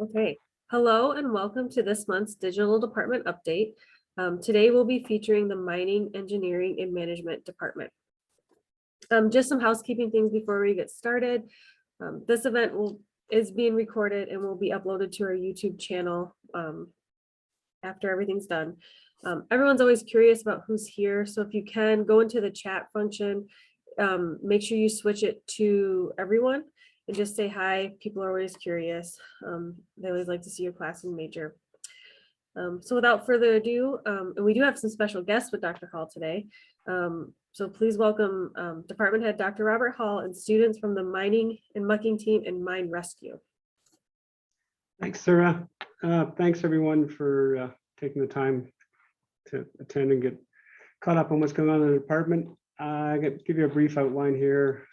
Okay, hello and welcome to this month's digital department update. Today we'll be featuring the mining, engineering, and management department. Just some housekeeping things before we get started. This event is being recorded and will be uploaded to our YouTube channel after everything's done. Everyone's always curious about who's here, so if you can go into the chat function, make sure you switch it to everyone and just say hi. People are always curious. They always like to see your class and major. So without further ado, and we do have some special guests with Dr. Hall today. So please welcome Department Head Dr. Robert Hall and students from the mining and mucking team and mine rescue. Thanks, Sarah. Thanks everyone for taking the time to attend and get caught up on what's going on in the department. I give you a brief outline here.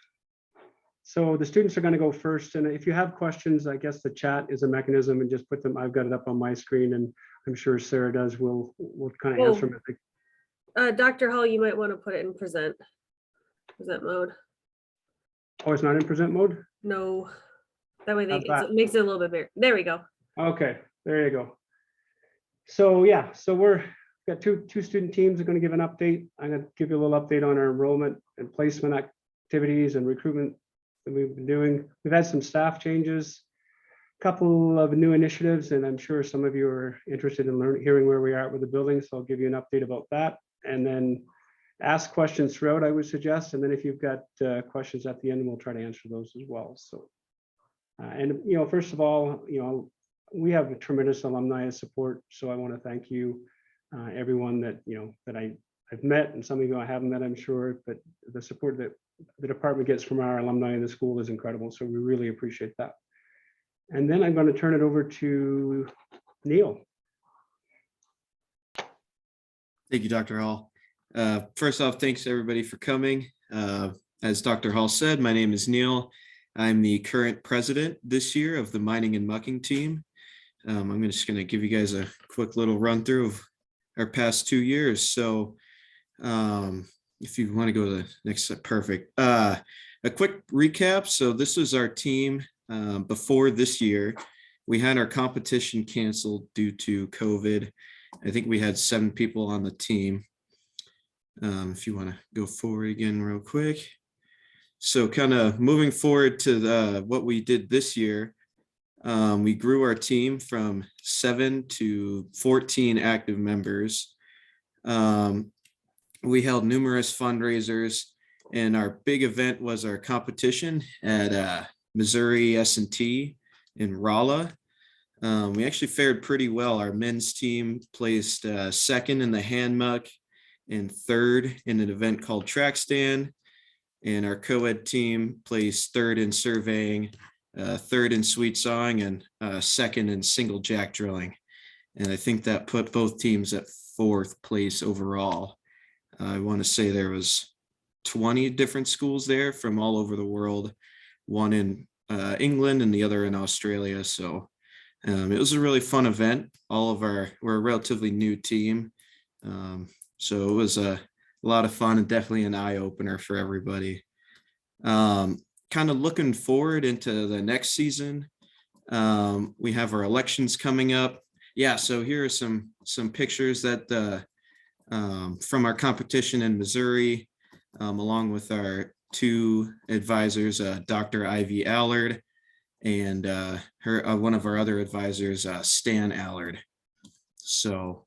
So the students are going to go first, and if you have questions, I guess the chat is a mechanism, and just put them. I've got it up on my screen, and I'm sure Sarah does. We'll kind of answer them. Dr. Hall, you might want to put it in present mode. Oh, it's not in present mode? No, that way it makes it a little bit bigger. There we go. Okay, there you go. So yeah, so we've got two student teams are going to give an update. I'm going to give you a little update on our enrollment and placement activities and recruitment that we've been doing. We've had some staff changes, a couple of new initiatives, and I'm sure some of you are interested in hearing where we are at with the building. So I'll give you an update about that, and then ask questions throughout, I would suggest. And then if you've got questions at the end, we'll try to answer those as well. So, and first of all, we have a tremendous alumni support. So I want to thank you, everyone that I've met, and some of you I haven't met, I'm sure, but the support that the department gets from our alumni in the school is incredible. So we really appreciate that. And then I'm going to turn it over to Neil. Thank you, Dr. Hall. First off, thanks everybody for coming. As Dr. Hall said, my name is Neil. I'm the current president this year of the mining and mucking team. I'm just going to give you guys a quick little run through of our past 2 years. So if you want to go to the next slide, perfect. A quick recap. So this was our team before this year. We had our competition canceled due to COVID. I think we had 7 people on the team. If you want to go forward again real quick. So kind of moving forward to what we did this year, we grew our team from 7 to 14 active members. We held numerous fundraisers, and our big event was our competition at Missouri S&T in Rolla. We actually fared pretty well. Our men's team placed second in the hand muck and third in an event called track stand. And our co-ed team placed third in surveying, third in sweet sawing, and second in single jack drilling. And I think that put both teams at 4th place overall. I want to say there was 20 different schools there from all over the world, one in England and the other in Australia. So it was a really fun event. We're a relatively new team. So it was a lot of fun and definitely an eye-opener for everybody. Kind of looking forward into the next season. We have our elections coming up. Yeah, so here are some pictures that from our competition in Missouri, along with our 2 advisors, Dr. Ivy Allard and one of our other advisors, Stan Allard. So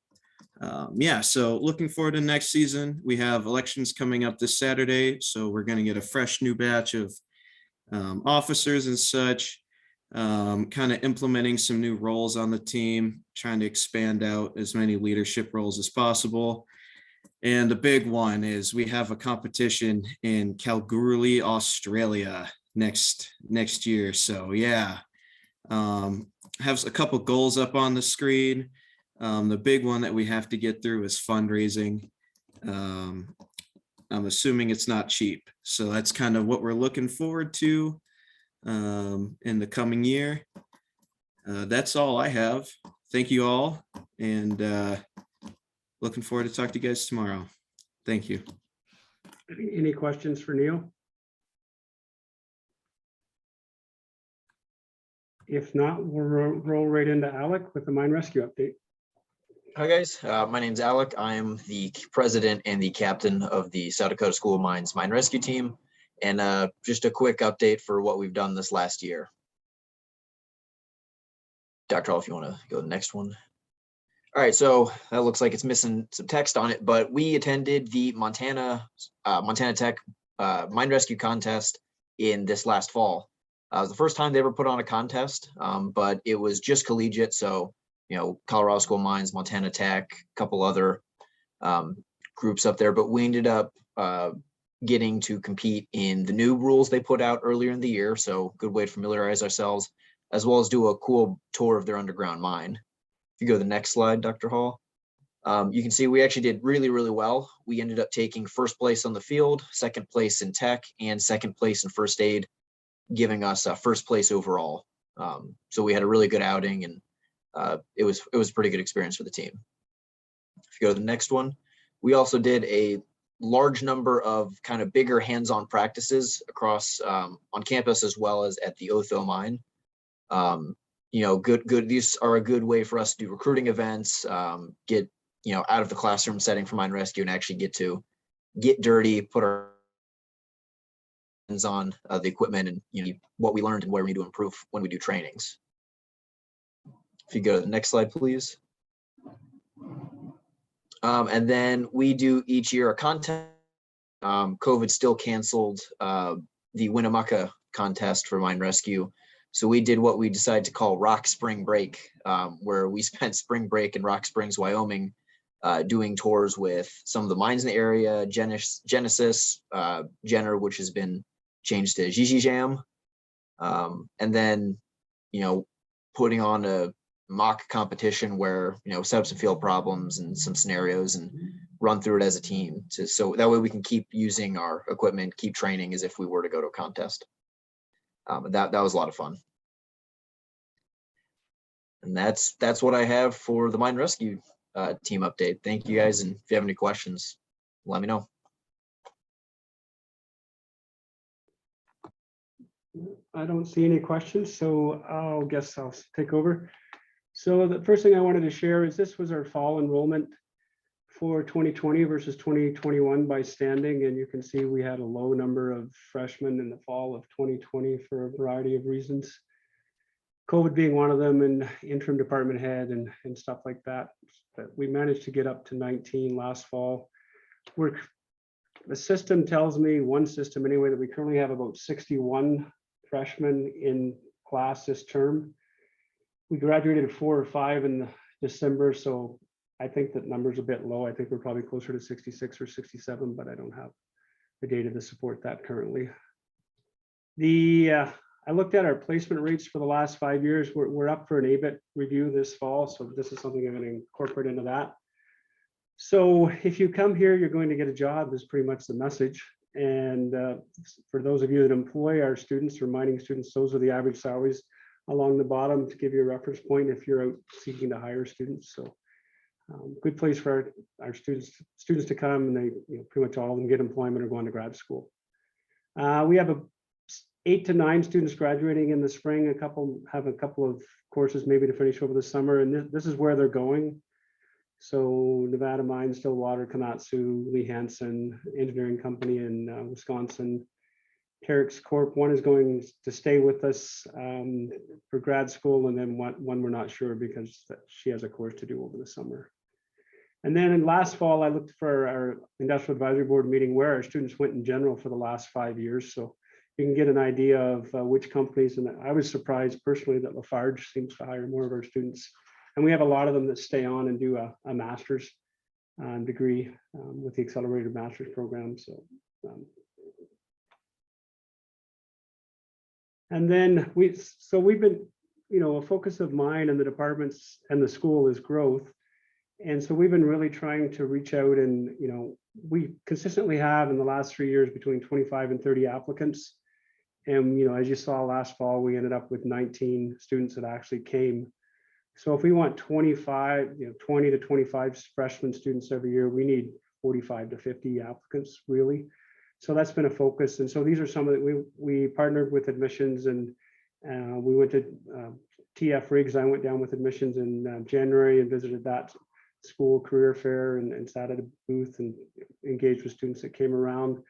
yeah, so looking forward to next season. We have elections coming up this Saturday, so we're going to get a fresh new batch of officers and such, kind of implementing some new roles on the team, trying to expand out as many leadership roles as possible. And the big one is we have a competition in Kalgoorlie, Australia next year. So yeah, have a couple goals up on the screen. The big one that we have to get through is fundraising. I'm assuming it's not cheap. So that's kind of what we're looking forward to in the coming year. That's all I have. Thank you all. And looking forward to talk to you guys tomorrow. Thank you. Any questions for Neil? If not, we'll roll right into Alec with the mine rescue update. Hi guys, my name's Alec. I'm the president and the captain of the South Dakota School of Mines Mine Rescue Team. And just a quick update for what we've done this last year. Dr. Hall, if you want to go to the next one. All right, so that looks like it's missing some text on it, but we attended the Montana Tech Mine Rescue Contest in this last fall. It was the first time they ever put on a contest, but it was just collegiate. So, you know, Colorado School of Mines, Montana Tech, a couple other groups up there, but we ended up getting to compete in the new rules they put out earlier in the year. So good way to familiarize ourselves, as well as do a cool tour of their underground mine. If you go to the next slide, Dr. Hall, you can see we actually did really, really well. We ended up taking first place on the field, second place in tech, and second place in first aid, giving us first place overall. So we had a really good outing, and it was a pretty good experience for the team. If you go to the next one, we also did a large number of kind of bigger hands-on practices across on campus as well as at the Otho mine. You know, these are a good way for us to do recruiting events, get, you know, out of the classroom setting for mine rescue and actually get dirty, put our hands on the equipment and, you know, what we learned and where we need to improve when we do trainings. If you go to the next slide, please. And then we do each year a contest. COVID still canceled the Winnemucca contest for mine rescue. So we did what we decided to call Rock Spring Break, where we spent spring break in Rock Springs, Wyoming, doing tours with some of the mines in the area, Genesis, Jenner, which has been changed to Gigi Jam. And then, you know, putting on a mock competition where, you know, set up some field problems and some scenarios and run through it as a team so that way we can keep using our equipment, keep training as if we were to go to a contest. That was a lot of fun. And that's what I have for the mine rescue team update. Thank you guys. And if you have any questions, let me know. I don't see any questions, so I'll take over. So the first thing I wanted to share is this was our fall enrollment for 2020 versus 2021 by standing. And you can see we had a low number of freshmen in the fall of 2020 for a variety of reasons. COVID being one of them, and interim department head and stuff like that. But we managed to get up to 19 last fall. The system tells me, one system anyway, that we currently have about 61 freshmen in class this term. We graduated 4 or 5 in December, so I think that number's a bit low. I think we're probably closer to 66 or 67, but I don't have the data to support that currently. I looked at our placement rates for the last 5 years. We're up for an ABIT review this fall, so this is something I'm going to incorporate into that. So if you come here, you're going to get a job is pretty much the message. And for those of you that employ our students or mining students, those are the average salaries along the bottom to give you a reference point if you're out seeking to hire students. So good place for our students to come, and they, you know, pretty much all of them get employment or go on to grad school. We have 8 to 9 students graduating in the spring. Have a couple of courses maybe to finish over the summer, and this is where they're going. So Nevada Mines, Stillwater, Komatsu, Lee Hansen Engineering Company in Wisconsin, Terex Corp. One is going to stay with us for grad school, and then one we're not sure because she has a course to do over the summer. And then in last fall, I looked for our industrial advisory board meeting where our students went in general for the last 5 years. So you can get an idea of which companies, and I was surprised personally that Lafarge seems to hire more of our students. And we have a lot of them that stay on and do a master's degree with the accelerated master's program. So, and then we've been, you know, a focus of mine and the departments and the school is growth. And so we've been really trying to reach out, and, you know, we consistently have in the last 3 years between 25 and 30 applicants. And, you know, as you saw last fall, we ended up with 19 students that actually came. So if we want 20 to 25 freshman students every year, we need 45 to 50 applicants really. So that's been a focus. And so these are some of that we partnered with admissions and We went to TF Riggs. I went down with admissions in January and visited that school career fair and sat at a booth and engaged with students that came around.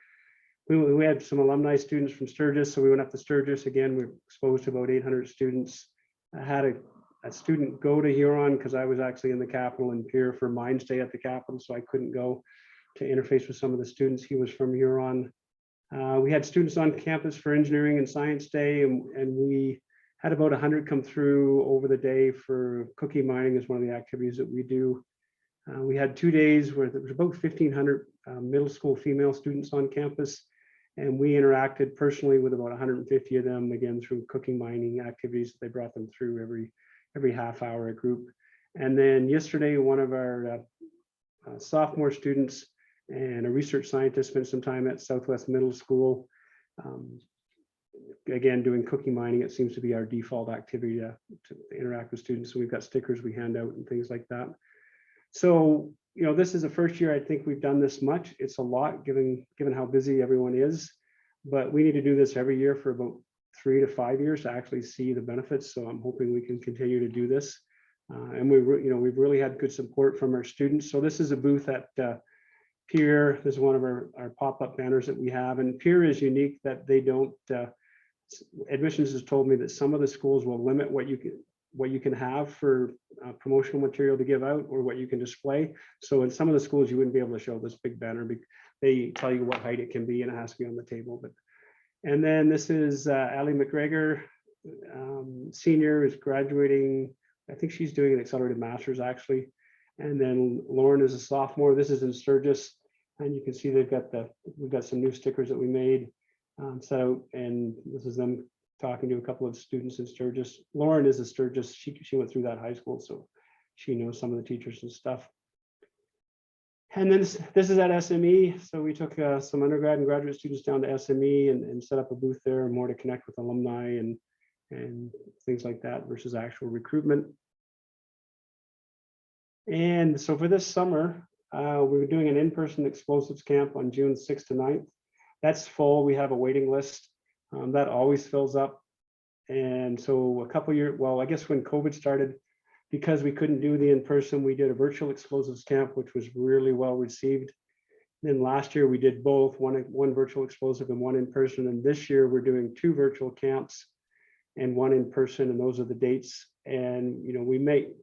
We had some alumni students from Sturgis, so we went up to Sturgis again. We were exposed to about 800 students. I had a student go to Huron because I was actually in the Capitol in Pierre for Mines Day at the Capitol, so I couldn't go to interface with some of the students. He was from Huron. We had students on campus for Engineering and Science Day, and we had about 100 come through over the day for cookie mining is one of the activities that we do. We had 2 days where there was about 1,500 middle school female students on campus, and we interacted personally with about 150 of them, again, through cooking mining activities that they brought them through every half hour a group. And then yesterday, one of our sophomore students and a research scientist spent some time at Southwest Middle School. Again, doing cookie mining, it seems to be our default activity to interact with students. So we've got stickers we hand out and things like that. So, you know, this is the first year I think we've done this much. It's a lot given how busy everyone is, but we need to do this every year for about 3 to 5 years to actually see the benefits. So I'm hoping we can continue to do this. And we've really had good support from our students. So this is a booth at Pierre. This is one of our pop-up banners that we have. And Pierre is unique that they don't, admissions has told me that some of the schools will limit what you can have for promotional material to give out or what you can display. So in some of the schools, you wouldn't be able to show this big banner. They tell you what height it can be and it has to be on the table. And then this is Ali McGregor, senior, is graduating. I think she's doing an accelerated master's actually. And then Lauren is a sophomore. This is in Sturgis. And you can see we've got some new stickers that we made. And this is them talking to a couple of students in Sturgis. Lauren is a Sturgis. She went through that high school, so she knows some of the teachers and stuff. And then this is at SME. So we took some undergrad and graduate students down to SME and set up a booth there, more to connect with alumni and things like that versus actual recruitment. And so for this summer, we're doing an in-person explosives camp on June 6th to 9th. That's full. We have a waiting list. That always fills up. And so a couple years, well, I guess when COVID started, because we couldn't do the in-person, we did a virtual explosives camp, which was really well received. Then last year we did both, one virtual explosive and one in person. And this year we're doing 2 virtual camps and 1 in person, and those are the dates. And you know,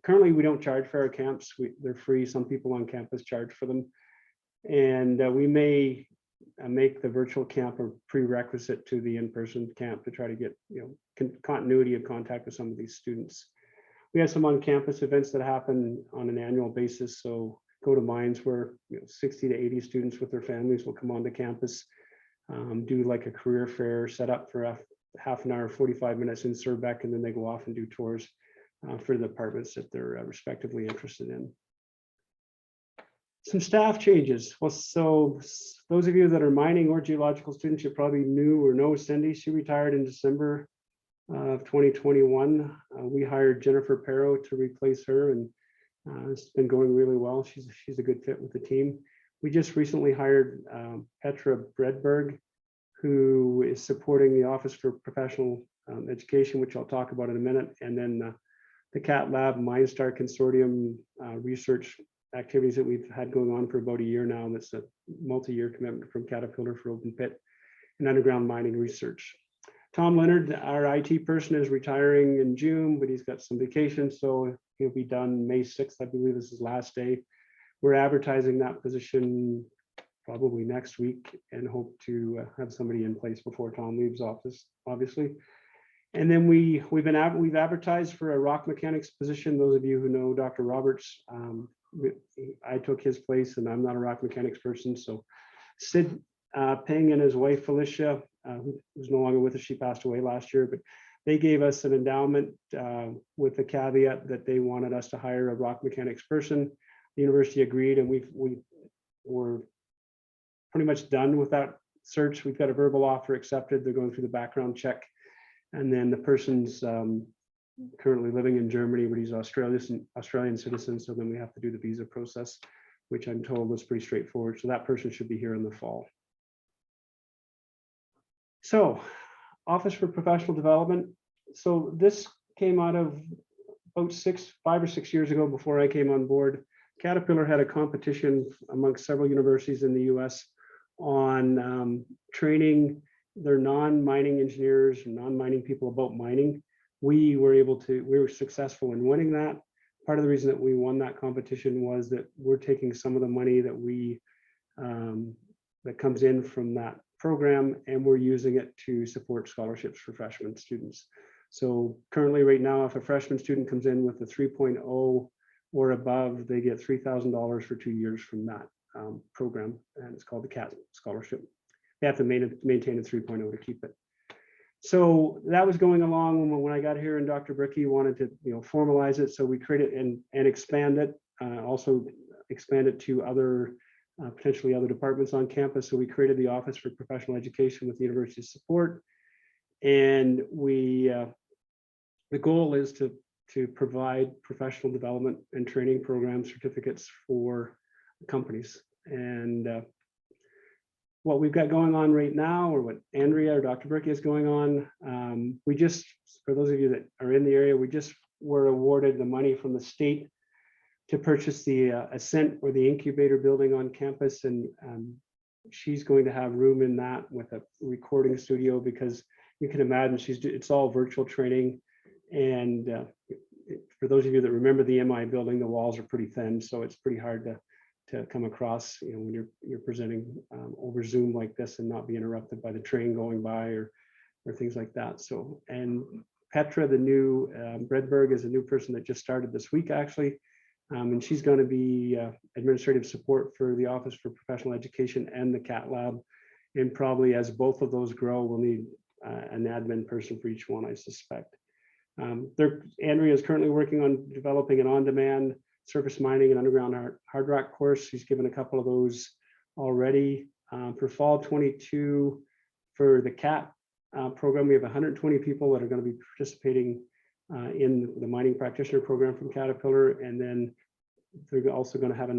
currently we don't charge for our camps. They're free. Some people on campus charge for them. And we may make the virtual camp a prerequisite to the in-person camp to try to get continuity of contact with some of these students. We have some on-campus events that happen on an annual basis. So Go to Mines, where 60 to 80 students with their families will come onto campus, do like a career fair, set up for a half an hour, 45 minutes in Surbec, and then they go off and do tours for the departments that they're respectively interested in. Some staff changes. Well, so those of you that are mining or geological students, you probably knew or know Cindy. She retired in December of 2021. We hired Jennifer Perro to replace her, and it's been going really well. She's a good fit with the team. We just recently hired Petra Bredberg, who is supporting the Office for Professional Education, which I'll talk about in a minute, and then the Cat Lab MineStar Consortium research activities that we've had going on for about a year now. And it's a multi-year commitment from Caterpillar for open pit and underground mining research. Tom Leonard, our IT person, is retiring in June, but he's got some vacation, so he'll be done May 6th, I believe is his last day. We're advertising that position probably next week and hope to have somebody in place before Tom leaves office, obviously. And then we've advertised for a rock mechanics position. Those of you who know Dr. Roberts, I took his place, and I'm not a rock mechanics person. So Sid Peng and his wife Felicia, who's no longer with us, she passed away last year, but they gave us an endowment with the caveat that they wanted us to hire a rock mechanics person. The university agreed, and we're pretty much done with that search. We've got a verbal offer accepted. They're going through the background check, and then the person's currently living in Germany, but he's Australian citizen. So then we have to do the visa process, which I'm told was pretty straightforward. So that person should be here in the fall. So Office for Professional Development, so this came out of about 5 or 6 years ago before I came on board. Caterpillar had a competition amongst several universities in the US on training their non-mining engineers and non-mining people about mining. We were successful in winning that. Part of the reason that we won that competition was that we're taking some of the money that that comes in from that program, and we're using it to support scholarships for freshman students. So currently right now, if a freshman student comes in with a 3.0 or above, they get $3,000 for 2 years from that program, and it's called the CAT scholarship. They have to maintain a 3.0 to keep it. So that was going along when I got here, and Dr. Bricky wanted to formalize it. So we created and expand it, also expand it to other potentially other departments on campus. So we created the Office for Professional Education with the university support, and the goal is to provide professional development and training program certificates for companies. And what we've got going on right now, or what Andrea or Dr. Bricky is going on, we just, for those of you that are in the area, we just were awarded the money from the state to purchase the Ascent, or the incubator building on campus. And she's going to have room in that with a recording studio, because you can imagine it's all virtual training. And for those of you that remember the MI building, the walls are pretty thin, so it's pretty hard to come across, when you're presenting over Zoom like this and not be interrupted by the train going by or things like that. So, and Petra, the new Bredberg, is a new person that just started this week actually, and she's going to be administrative support for the Office for Professional Education and the CAT Lab. And probably as both of those grow, we'll need an admin person for each one, I suspect. Andrea is currently working on developing an on-demand surface mining and underground hard rock course. She's given a couple of those already. For fall 22, for the CAT program, we have 120 people that are going to be participating in the mining practitioner program from Caterpillar. And then they're also going to have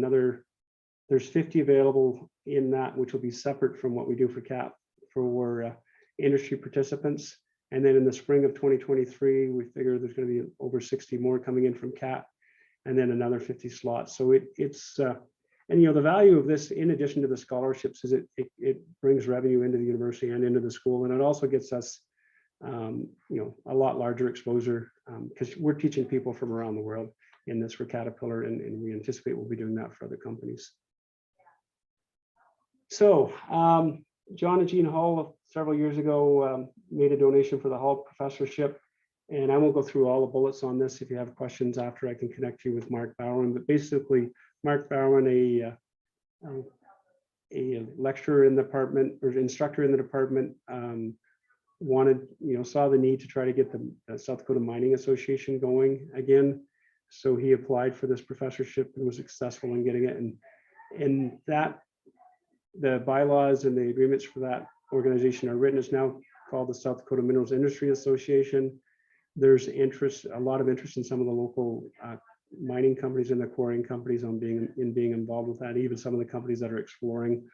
there's 50 available in that, which will be separate from what we do for CAT for industry participants. And then in the spring of 2023, we figure there's going to be over 60 more coming in from CAT, and then another 50 slots. So it's and the value of this, in addition to the scholarships, is it brings revenue into the university and into the school, and it also gets us a lot larger exposure, because we're teaching people from around the world in this for Caterpillar, and we anticipate we'll be doing that for other companies. So John and Jean Hall several years ago made a donation for the Hall professorship, and I won't go through all the bullets on this. If you have questions after, I can connect you with Mark Bowen. But basically, Mark Bowen, a lecturer in the department, or instructor in the department, saw the need to try to get the South Dakota Mining Association going again. So he applied for this professorship and was successful in getting it. And that, the bylaws and the agreements for that organization are written. It's now called the South Dakota Minerals Industry Association. There's a lot of interest in some of the local mining companies and the quarrying companies on being involved with that. Even some of the companies that are exploring,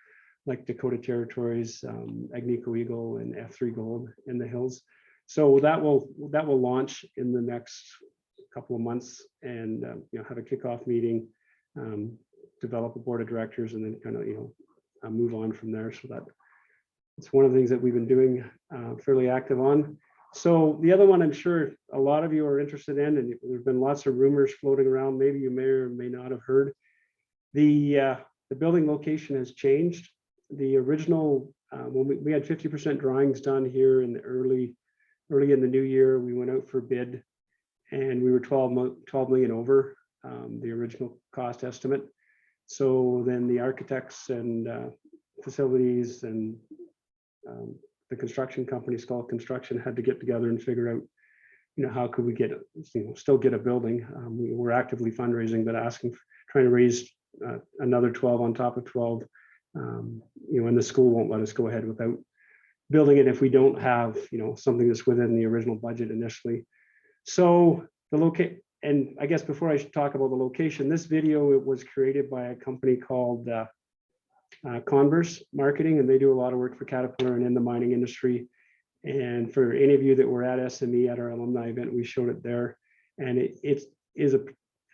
like Dakota Territories, Agnico Eagle, and F3 Gold in the hills. So that will launch in the next couple of months, and have a kickoff meeting, develop a board of directors, and then kind of move on from there. So that it's one of the things that we've been doing, fairly active on. So the other one I'm sure a lot of you are interested in, and there's been lots of rumors floating around, maybe you may or may not have heard. The building location has changed. The original, when we had 50% drawings done here in the early in the new year, we went out for bid, and we were 12 million over the original cost estimate. So then the architects and facilities and the construction company, Skull Construction, had to get together and figure out, how could we still get a building. We were actively fundraising, but trying to raise another 12 on top of 12. And the school won't let us go ahead without building it if we don't have, something that's within the original budget initially. So and I guess before I should talk about the location, this video, it was created by a company called Converse Marketing, and they do a lot of work for Caterpillar and in the mining industry. And for any of you that were at SME at our alumni event, we showed it there. And it is a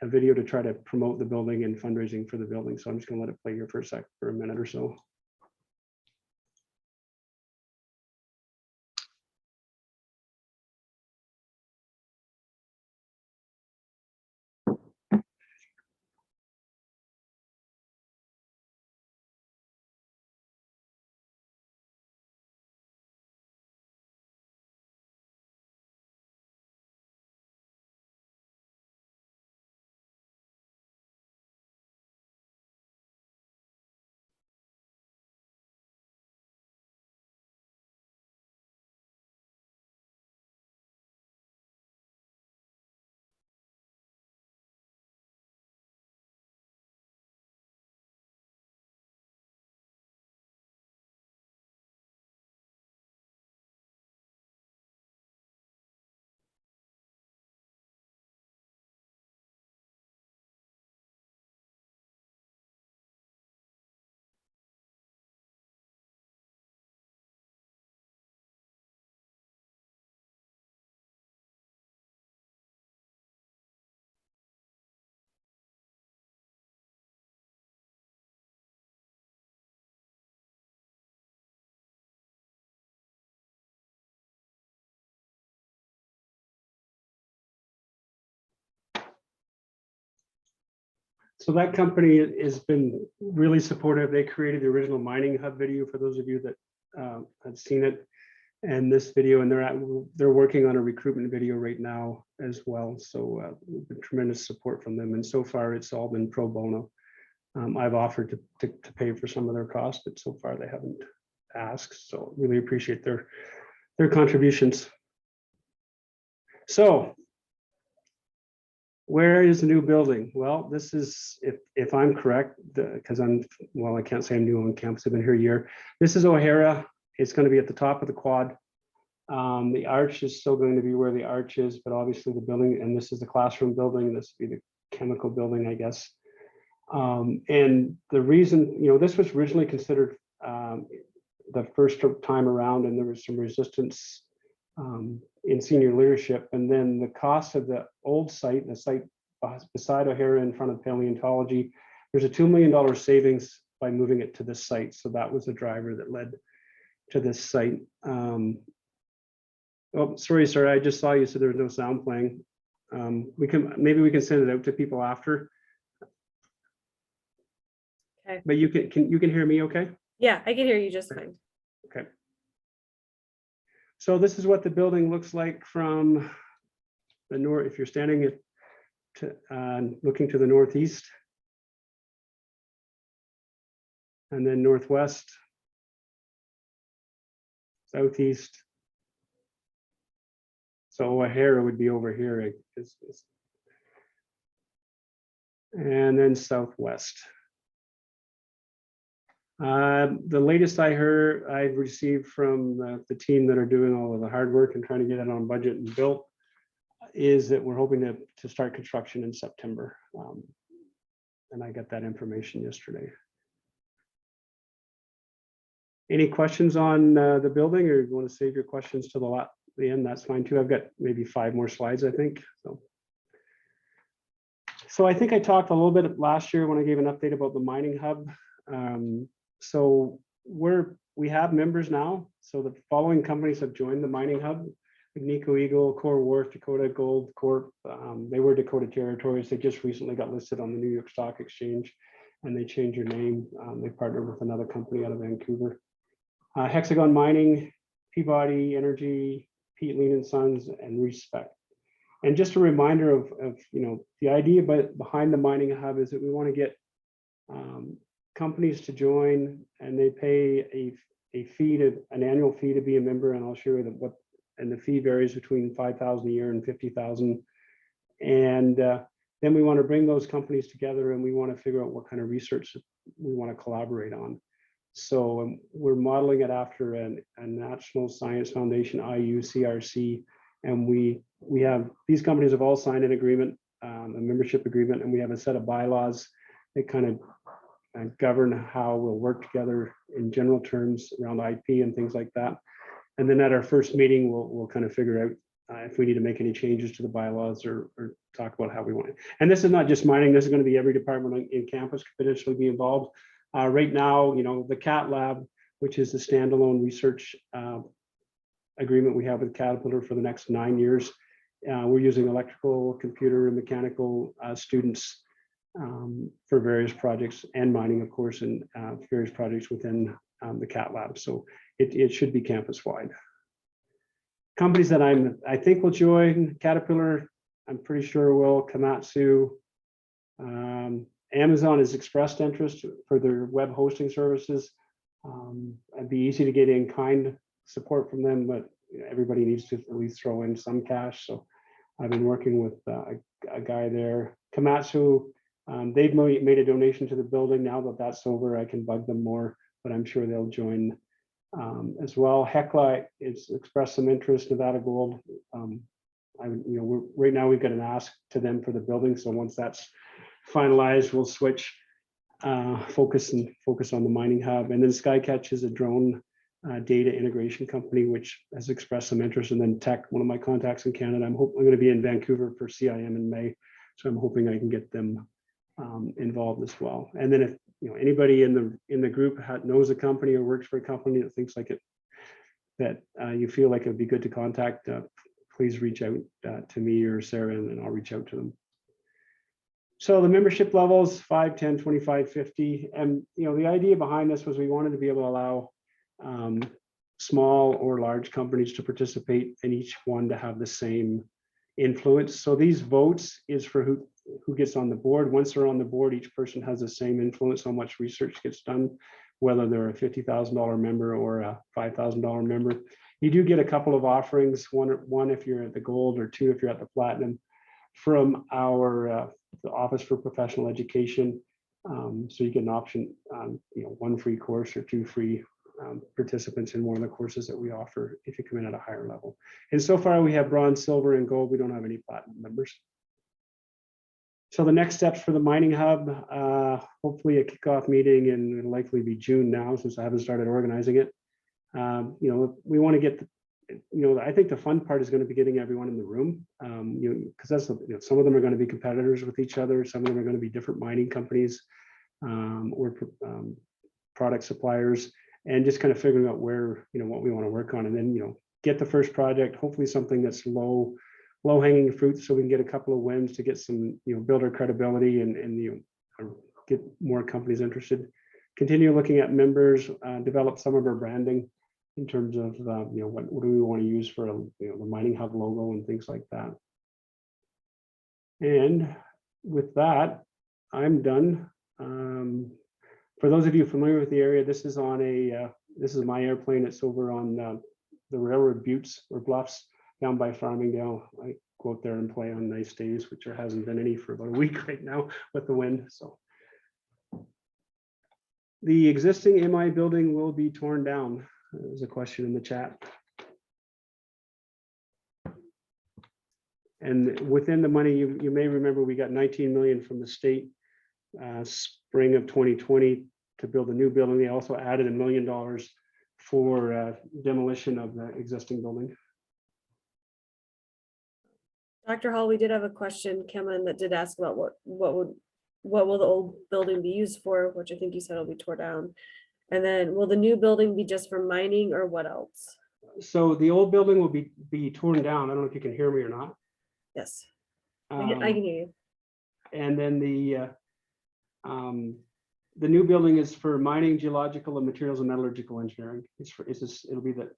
video to try to promote the building and fundraising for the building. So I'm just gonna let it play here for a minute or so. So that company has been really supportive. They created the original mining hub video for those of you that had seen it. And this video, and they're working on a recruitment video right now as well. So tremendous support from them. And so far it's all been pro bono. I've offered to pay for some of their costs, but so far they haven't asked. So really appreciate their contributions. So where is the new building? Well, this is, if I'm correct, because I can't say I'm new on campus. I've been here a year. This is O'Hara. It's going to be at the top of the quad. The arch is still going to be where the arch is, but obviously the building, and this is the classroom building. This would be the chemical building, I guess. And the reason, this was originally considered the first time around, and there was some resistance in senior leadership. And then the cost of the old site, the site beside O'Hara in front of paleontology, there's a $2 million savings by moving it to this site. So that was the driver that led to this site. Oh, sorry, sir. I just saw you said there was no sound playing. Maybe we can send it out to people after. Okay. But you can hear me okay? Yeah, I can hear you just fine. Okay. So this is what the building looks like from the north. If you're standing looking to the northeast, and then northwest, southeast. So O'Hara would be over here, and then southwest. The latest I've received from the team that are doing all of the hard work and trying to get it on budget and built is that we're hoping to start construction in September. And I got that information yesterday. Any questions on the building, or you want to save your questions to the end? That's fine too. I've got maybe 5 more slides, I think. So I think I talked a little bit last year when I gave an update about the mining hub. So we have members now. So the following companies have joined the mining hub: Agnico Eagle, Core Wharf, Dakota Gold Corp. They were Dakota Territories. They just recently got listed on the New York Stock Exchange, and they changed their name. They partnered with another company out of Vancouver. Hexagon Mining, Peabody Energy, Pete Lean and Sons, and Respect. And just a reminder of the idea behind the mining hub is that we want to get companies to join, and they pay an annual fee to be a member. And I'll show you and the fee varies between $5,000 a year and $50,000. And then we want to bring those companies together, and we want to figure out what kind of research we want to collaborate on. So we're modeling it after a National Science Foundation, IUCRC, and these companies have all signed an agreement, a membership agreement, and we have a set of bylaws that kind of govern how we'll work together in general terms around IP and things like that. And then at our first meeting, we'll kind of figure out if we need to make any changes to the bylaws or talk about how we want it. And this is not just mining, this is going to be every department in campus could potentially be involved. Right now, the CAT lab, which is the standalone research agreement we have with Caterpillar for the next 9 years. We're using electrical, computer, and mechanical students for various projects, and mining, of course, and various projects within the CAT lab. So it should be campus-wide. Companies that I think will join: Caterpillar, I'm pretty sure will. Komatsu, Amazon has expressed interest for their web hosting services. It'd be easy to get in-kind support from them, but everybody needs to at least throw in some cash. So I've been working with a guy there. Komatsu, they've made a donation to the building. Now that that's over, I can bug them more, but I'm sure they'll join as well. Hecla has expressed some interest. Nevada Gold. Right now we've got an ask to them for the building. So once that's finalized, we'll switch focus on the mining hub. And then Skycatch is a drone data integration company, which has expressed some interest. And then Tech, one of my contacts in Canada, I'm going to be in Vancouver for CIM in May. So I'm hoping I can get them involved as well. And then if anybody in the group knows a company or works for a company that thinks like it, that you feel like it would be good to contact, please reach out to me or Sarah, and I'll reach out to them. So the membership levels, 5, 10, 25, 50. And the idea behind this was we wanted to be able to allow small or large companies to participate, and each one to have the same influence. So these votes is for who gets on the board. Once they're on the board, each person has the same influence on how much research gets done, whether they're a $50,000 member or a $5,000 member. You do get a couple of offerings, one if you're at the gold, or 2 if you're at the platinum, from our the Office for Professional Education. So you get an option on 1 free course or 2 free participants in one of the courses that we offer if you come in at a higher level. And so far we have bronze, silver, and gold. We don't have any platinum members. So the next steps for the mining hub, hopefully a kickoff meeting, and it'll likely be June now since I haven't started organizing it. We want to get I think the fun part is going to be getting everyone in the room, because that's some of them are going to be competitors with each other. Some of them are going to be different mining companies or product suppliers, and just kind of figuring out where what we want to work on, and then get the first project, hopefully something that's low hanging fruit, so we can get a couple of wins to get some build our credibility and get more companies interested. Continue looking at members, develop some of our branding in terms of what do we want to use for the mining hub logo and things like that. And with that, I'm done. For those of you familiar with the area, this is my airplane. It's over on the railroad buttes or bluffs down by Farmingdale. I go out there and play on nice days, which there hasn't been any for about a week right now with the wind. So the existing MI building will be torn down. There's a question in the chat. And within the money, you may remember we got 19 million from the state spring of 2020 to build a new building. They also added $1 million for demolition of the existing building. Dr. Hall, we did have a question, Kevin, that did ask about what will the old building be used for, which I think you said will be torn down. And then will the new building be just for mining, or what else? So the old building will be torn down. I don't know if you can hear me or not. Yes, I can hear you. And then the new building is for mining, geological, and materials and metallurgical engineering. It'll be the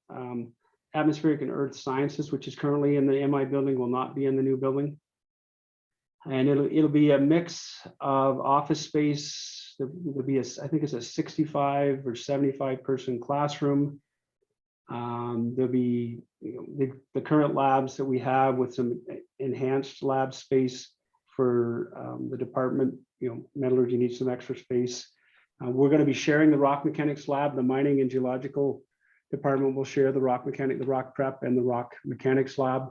atmospheric and earth sciences, which is currently in the MI building, will not be in the new building. And it'll be a mix of office space. There'll be I think it's a 65 or 75 person classroom. There'll be the current labs that we have with some enhanced lab space for the department. Metallurgy needs some extra space. We're going to be sharing the rock mechanics lab. The mining and geological department will share the rock mechanic, the rock prep, and the rock mechanics lab.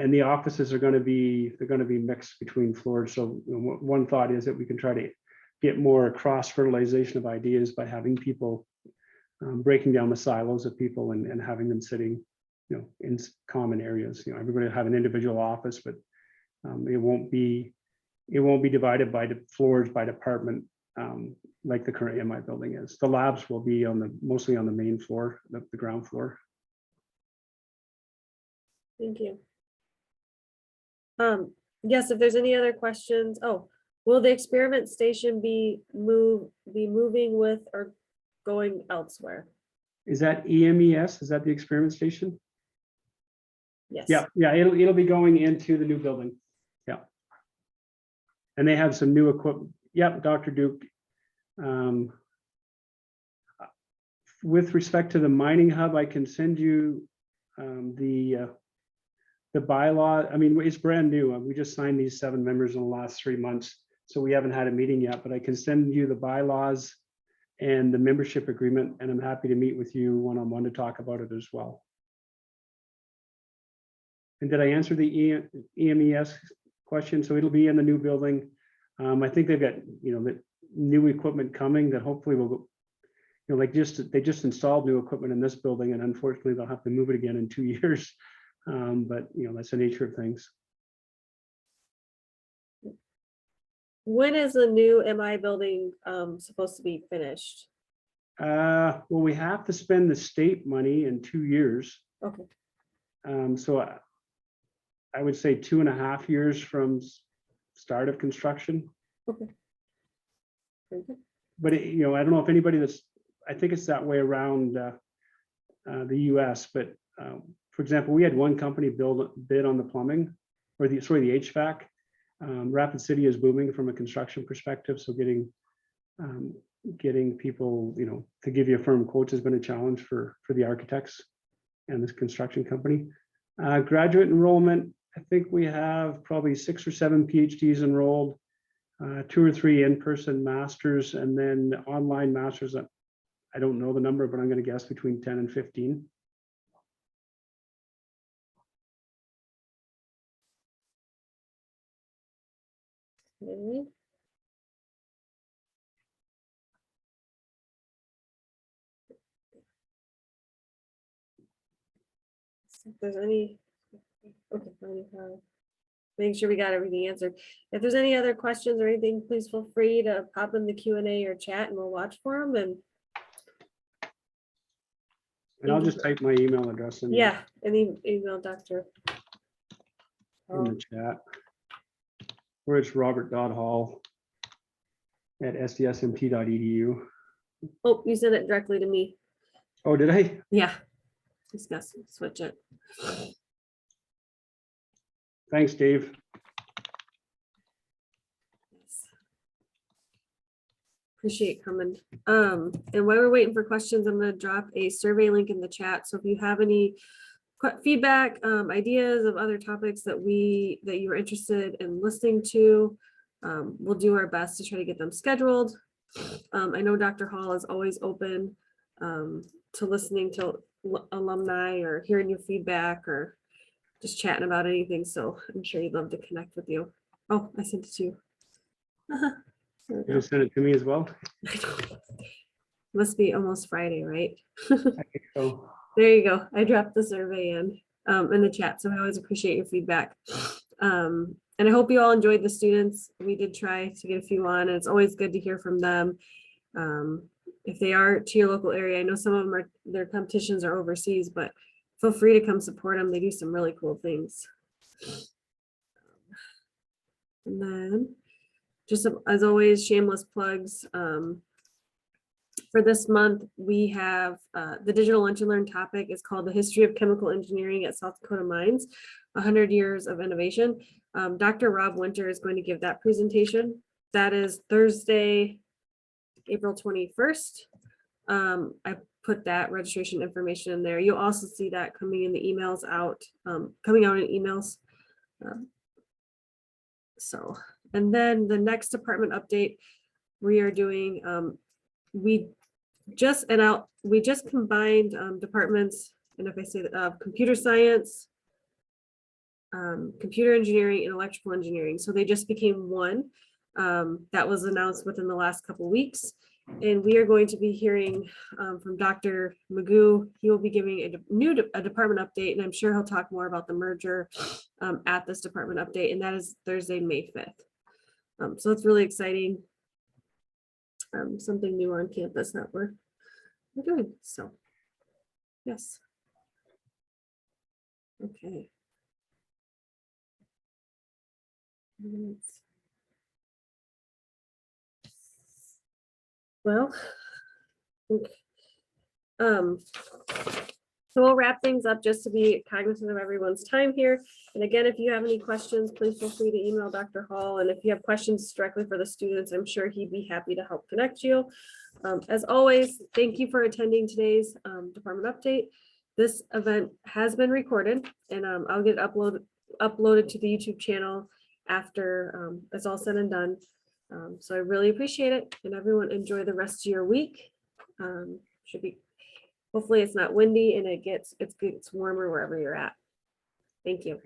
And the offices are going to be mixed between floors. So one thought is that we can try to get more cross fertilization of ideas by having people breaking down the silos of people and having them sitting, in common areas. Everybody will have an individual office, but it won't be divided by the floors by department like the current MI building is. The labs will be mostly on the main floor, the ground floor. Thank you. Yes, if there's any other questions, will the experiment station be moving with or going elsewhere? Is that EMES? Is that the experiment station? Yes. Yeah, it'll be going into the new building. Yeah. And they have some new equipment. Yep, Dr. Duke. With respect to the mining hub, I can send you the bylaw. I mean, it's brand new. We just signed these 7 members in the last 3 months, so we haven't had a meeting yet, but I can send you the bylaws and the membership agreement, and I'm happy to meet with you one-on-one to talk about it as well. And did I answer the EMES question? So it'll be in the new building. I think they've got, the new equipment coming that hopefully will go, they just installed new equipment in this building, and unfortunately they'll have to move it again in 2 years. But that's the nature of things. When is the new MI building supposed to be finished? Well, we have to spend the state money in 2 years. Okay. So I would say 2.5 years from start of construction. Okay. Very good. But I don't know if anybody I think it's that way around the US, but for example, we had one company bid on the plumbing or the HVAC. Rapid City is booming from a construction perspective. So getting people, to give you a firm quote has been a challenge for the architects and this construction company. Graduate enrollment, I think we have probably 6 or 7 PhDs enrolled, 2 or 3 in-person masters, and then online masters. I don't know the number, but I'm going to guess between 10 and 15. Okay. If there's any, okay, making sure we got everything answered. If there's any other questions or anything, please feel free to pop in the Q&A or chat and we'll watch for them. And I'll just type my email address in, Yeah, and email Dr. in the chat. Where it's robert.hall@sdsmt.edu. Oh, you sent it directly to me. Oh, did I? Yeah. Discuss, switch it. Thanks, Dave. Appreciate coming. And while we're waiting for questions, I'm going to drop a survey link in the chat. So if you have any feedback, ideas of other topics that you're interested in listening to, we'll do our best to try to get them scheduled. I know Dr. Hall is always open to listening to alumni or hearing your feedback or just chatting about anything. So I'm sure he'd love to connect with you. Oh, I sent it to you. You just sent it to me as well. Must be almost Friday, right? I think so. There you go. I dropped the survey in the chat, so I always appreciate your feedback. And I hope you all enjoyed the students. We did try to get a few on, and it's always good to hear from them. If they are to your local area, I know some of them their competitions are overseas, but feel free to come support them. They do some really cool things. And then, just as always, shameless plugs. For this month, we have the digital lunch and learn topic is called The History of Chemical Engineering at South Dakota Mines, 100 Years of Innovation. Dr. Rob Winter is going to give that presentation. That is Thursday, April 21st. I put that registration information in there. You'll also see that coming in the emails out, coming out in emails. And then the next department update we are doing, we just combined departments, and if I say computer science, computer engineering, and electrical engineering. So they just became one. That was announced within the last couple of weeks. And we are going to be hearing from Dr. Magoo. He will be giving a department update, and I'm sure he'll talk more about the merger at this department update, and that is Thursday, May 5th. So it's really exciting. Something new on campus that we're doing. So, yes. Okay. Well, so we'll wrap things up just to be cognizant of everyone's time here. And again, if you have any questions, please feel free to email Dr. Hall. And if you have questions directly for the students, I'm sure he'd be happy to help connect you. As always, thank you for attending today's department update. This event has been recorded, and I'll get it uploaded to the YouTube channel after it's all said and done. So I really appreciate it, and everyone enjoy the rest of your week. Should be, hopefully it's not windy and it gets warmer wherever you're at. Thank you.